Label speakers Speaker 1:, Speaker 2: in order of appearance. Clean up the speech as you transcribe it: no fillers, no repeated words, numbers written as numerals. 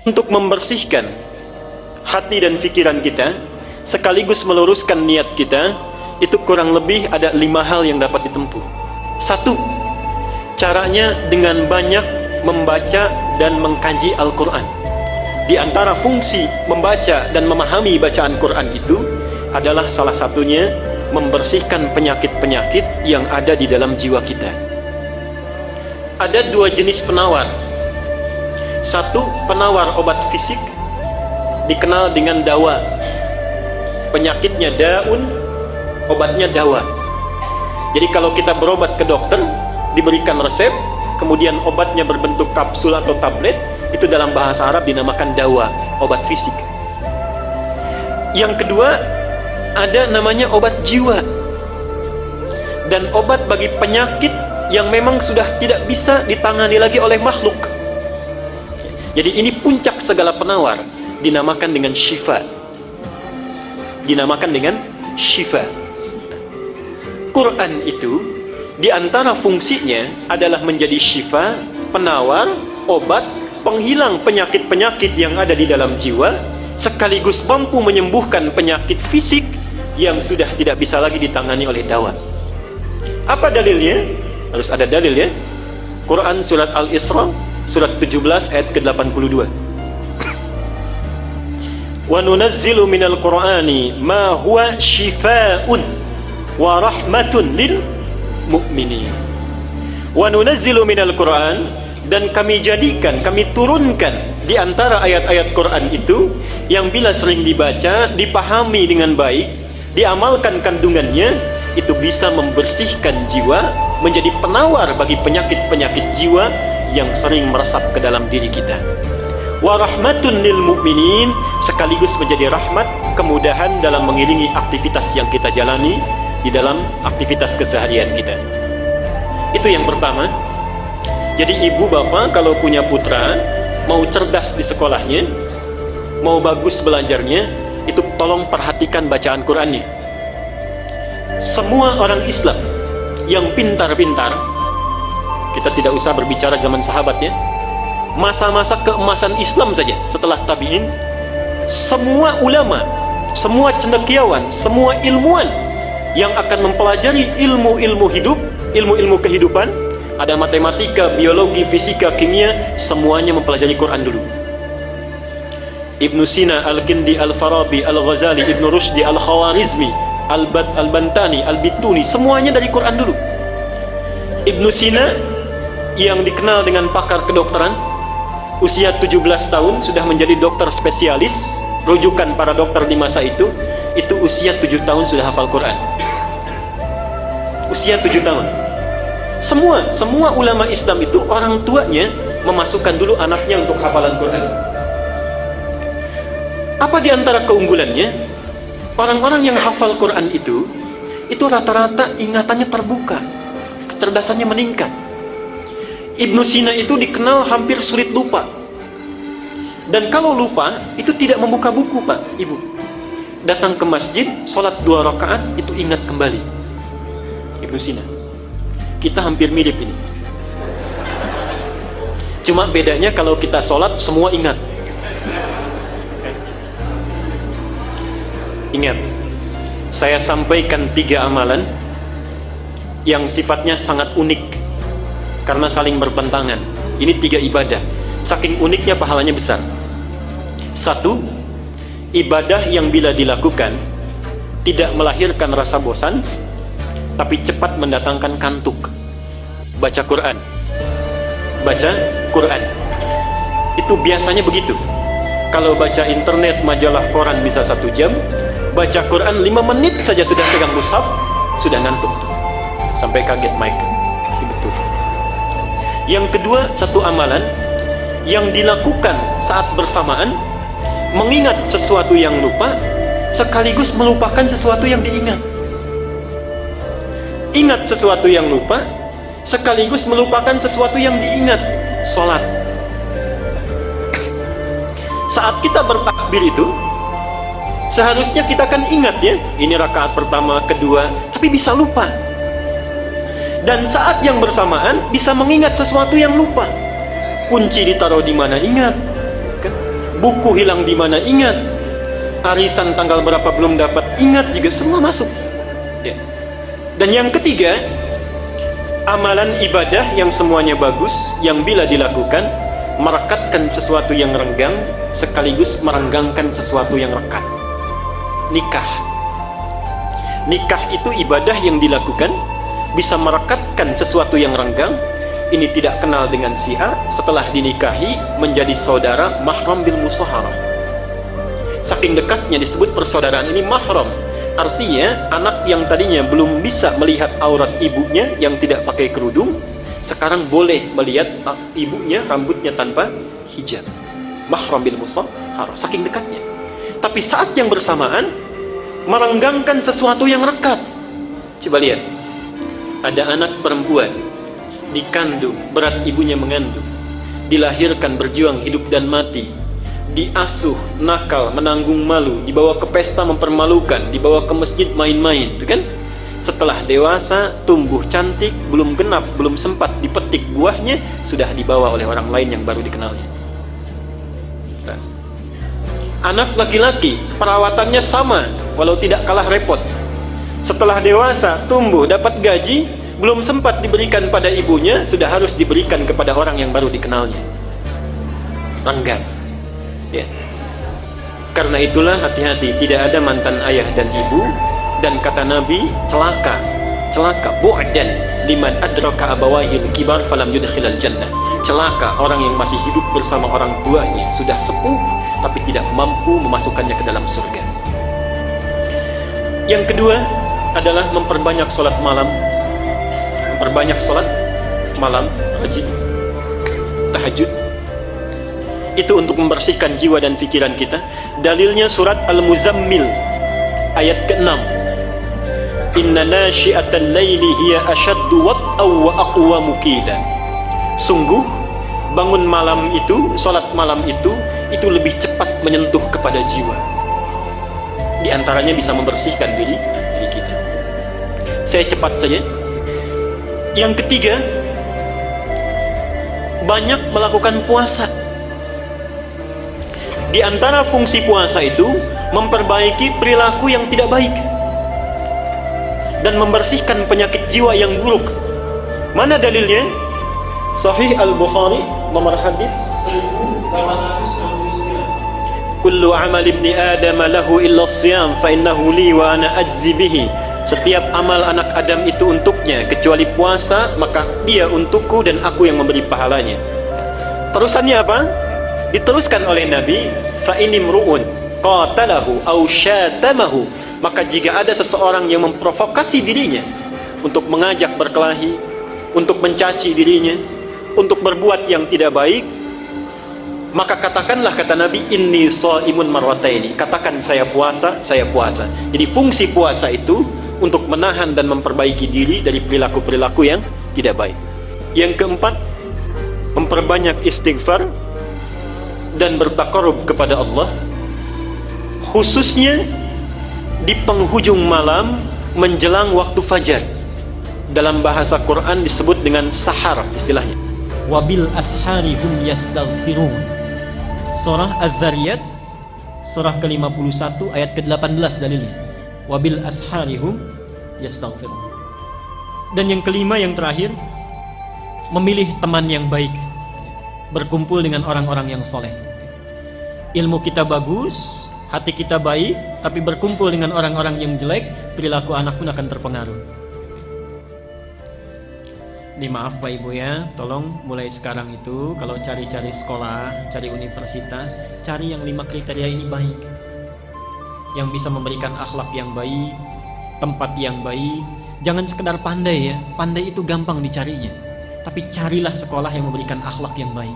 Speaker 1: untuk membersihkan hati dan pikiran kita, sekaligus meluruskan niat kita, itu kurang lebih ada 5 hal yang dapat ditempuh. 1, caranya dengan banyak membaca dan mengkaji Al-Quran. Di antara fungsi membaca dan memahami bacaan Quran itu adalah salah satunya membersihkan penyakit-penyakit yang ada di dalam jiwa kita. Ada 2 jenis penawar. 1, penawar obat fisik, dikenal dengan dawa. Penyakitnya daun, obatnya dawa. Jadi kalau kita berobat ke dokter, diberikan resep, kemudian obatnya berbentuk kapsul atau tablet, itu dalam bahasa Arab dinamakan dawa, obat fisik. Yang kedua, ada namanya obat jiwa. Dan obat bagi penyakit yang memang sudah tidak bisa ditangani lagi oleh makhluk. Jadi ini puncak segala penawar, dinamakan dengan syifa. Dinamakan dengan syifa. Quran itu di antara fungsinya adalah menjadi syifa, penawar, obat, penghilang penyakit-penyakit yang ada di dalam jiwa, sekaligus mampu menyembuhkan penyakit fisik yang sudah tidak bisa lagi ditangani oleh dawa. Apa dalilnya? Harus ada dalil ya. Quran surat Al-Isra surat 17 ayat ke-82. Wa nunazzilu minal Qur'ani ma huwa shifaa'un wa rahmatun lil mu'minin. Wa nunazzilu minal Qur'an, dan kami jadikan, kami turunkan di antara ayat-ayat Quran itu yang bila sering dibaca, dipahami dengan baik, diamalkan kandungannya, itu bisa membersihkan jiwa, menjadi penawar bagi penyakit-penyakit jiwa yang sering meresap ke dalam diri kita. Wa rahmatun lil mu'minin, sekaligus menjadi rahmat, kemudahan dalam mengiringi aktivitas yang kita jalani di dalam aktivitas keseharian kita. Itu yang pertama. Jadi ibu bapak kalau punya putra, mau cerdas di sekolahnya, mau bagus belajarnya, itu tolong perhatikan bacaan Qurannya. Semua orang Islam yang pintar-pintar, kita tidak usah berbicara zaman sahabat ya, masa-masa keemasan Islam saja setelah tabi'in, semua ulama, semua cendekiawan, semua ilmuwan yang akan mempelajari ilmu-ilmu hidup, ilmu-ilmu kehidupan, ada matematika, biologi, fisika, kimia, semuanya mempelajari Quran dulu. Ibnu Sina, Al-Kindi, Al-Farabi, Al-Ghazali, Ibnu Rushdi, Al-Khawarizmi, Al-Bantani, Al-Bituni, semuanya dari Quran dulu. Ibnu Sina yang dikenal dengan pakar kedokteran, usia 17 tahun sudah menjadi dokter spesialis, rujukan para dokter di masa itu usia 7 tahun sudah hafal Quran. Usia 7 tahun. Semua ulama Islam itu orang tuanya memasukkan dulu anaknya untuk hafalan Quran. Apa di antara keunggulannya? Orang-orang yang hafal Quran itu rata-rata ingatannya terbuka, kecerdasannya meningkat. Ibnu Sina itu dikenal hampir sulit lupa. Dan kalau lupa, itu tidak membuka buku, Pak, Ibu. Datang ke masjid, sholat 2 rakaat, itu ingat kembali. Ibnu Sina. Kita hampir mirip ini. Cuma bedanya kalau kita sholat, semua ingat. Ingat, saya sampaikan 3 amalan yang sifatnya sangat unik karena saling bertentangan. Ini 3 ibadah, saking uniknya pahalanya besar. 1, ibadah yang bila dilakukan tidak melahirkan rasa bosan, tapi cepat mendatangkan kantuk. Baca Quran. Baca Quran. Itu biasanya begitu. Kalau baca internet, majalah, koran bisa 1 jam, baca Quran 5 menit saja sudah pegang mushaf, sudah ngantuk. Sampai kaget mic. Betul. Yang kedua, 1 amalan yang dilakukan saat bersamaan, mengingat sesuatu yang lupa, sekaligus melupakan sesuatu yang diingat. Ingat sesuatu yang lupa, sekaligus melupakan sesuatu yang diingat. Sholat. Saat kita bertakbir itu, seharusnya kita kan ingat ya, ini rakaat pertama, kedua, tapi bisa lupa. Dan saat yang bersamaan bisa mengingat sesuatu yang lupa. Kunci ditaruh di mana, ingat. Buku hilang di mana, ingat. Arisan tanggal berapa belum dapat, ingat juga, semua masuk. Ya. Dan yang ketiga, amalan ibadah yang semuanya bagus, yang bila dilakukan merekatkan sesuatu yang renggang sekaligus merenggangkan sesuatu yang rekat. Nikah. Nikah itu ibadah yang dilakukan bisa merekatkan sesuatu yang renggang. Ini tidak kenal dengan si A, setelah dinikahi menjadi saudara mahram bil musaharah. Saking dekatnya disebut persaudaraan ini mahram. Artinya anak yang tadinya belum bisa melihat aurat ibunya yang tidak pakai kerudung, sekarang boleh melihat ibunya rambutnya tanpa hijab. Mahram bil musaharah, saking dekatnya. Tapi saat yang bersamaan merenggangkan sesuatu yang rekat. Coba lihat, ada anak perempuan dikandung, berat ibunya mengandung, dilahirkan berjuang hidup dan mati, diasuh, nakal, menanggung malu, dibawa ke pesta mempermalukan, dibawa ke masjid main-main, itu kan? Setelah dewasa, tumbuh cantik, belum genap, belum sempat dipetik buahnya, sudah dibawa oleh orang lain yang baru dikenalnya. Nah. Anak laki-laki, perawatannya sama, walau tidak kalah repot. Setelah dewasa, tumbuh, dapat gaji, belum sempat diberikan pada ibunya, sudah harus diberikan kepada orang yang baru dikenalnya. Renggang. Ya. Karena itulah hati-hati, tidak ada mantan ayah dan ibu. Dan kata Nabi, celaka, bu'dan liman adraka abawahil kibar falam yudkhilal jannah. Celaka orang yang masih hidup bersama orang tuanya, sudah sepuh tapi tidak mampu memasukkannya ke dalam surga. Yang kedua adalah memperbanyak sholat malam. Memperbanyak sholat malam, rajin, tahajud. Itu untuk membersihkan jiwa dan pikiran kita. Dalilnya surat Al-Muzammil ayat ke-6. Inna nasyi'atal laili hiya asyaddu wat'aw wa aqwamu qila. Sungguh bangun malam itu, sholat malam itu lebih cepat menyentuh kepada jiwa. Di antaranya bisa membersihkan diri kita. Saya cepat saja. Yang ketiga, banyak melakukan puasa. Di antara fungsi puasa itu memperbaiki perilaku yang tidak baik dan membersihkan penyakit jiwa yang buruk. Mana dalilnya? Sahih Al-Bukhari nomor hadis 1899. Kullu amal ibni Adam lahu illa siyam fa innahu li wa ana ajzi bihi. Setiap amal anak Adam itu untuknya kecuali puasa, maka dia untukku dan aku yang memberi pahalanya. Terusannya apa? Diteruskan oleh Nabi, fa inimru'un qatalahu aw syatamahu, maka jika ada seseorang yang memprovokasi dirinya untuk mengajak berkelahi, untuk mencaci dirinya, untuk berbuat yang tidak baik, maka katakanlah, kata Nabi, inni shaimun marwataini. Katakan saya puasa, saya puasa. Jadi fungsi puasa itu untuk menahan dan memperbaiki diri dari perilaku-perilaku yang tidak baik. Yang keempat, memperbanyak istighfar dan bertakarub kepada Allah, khususnya di penghujung malam menjelang waktu fajar. Dalam bahasa Quran disebut dengan sahar istilahnya. Wabil ashari hum yastaghfirun. Surah Az-Zariyat surah ke-51 ayat ke-18 dalilnya. Wabil ashari hum yastaghfirun. Dan yang kelima, yang terakhir, memilih teman yang baik, berkumpul dengan orang-orang yang soleh. Ilmu kita bagus, hati kita baik, tapi berkumpul dengan orang-orang yang jelek, perilaku anak pun akan terpengaruh. Ini maaf Pak Ibu ya, tolong mulai sekarang itu kalau cari-cari sekolah, cari universitas, cari yang 5 kriteria ini baik, yang bisa memberikan akhlak yang baik, tempat yang baik. Jangan sekedar pandai ya, pandai itu gampang dicarinya, tapi carilah sekolah yang memberikan akhlak yang baik.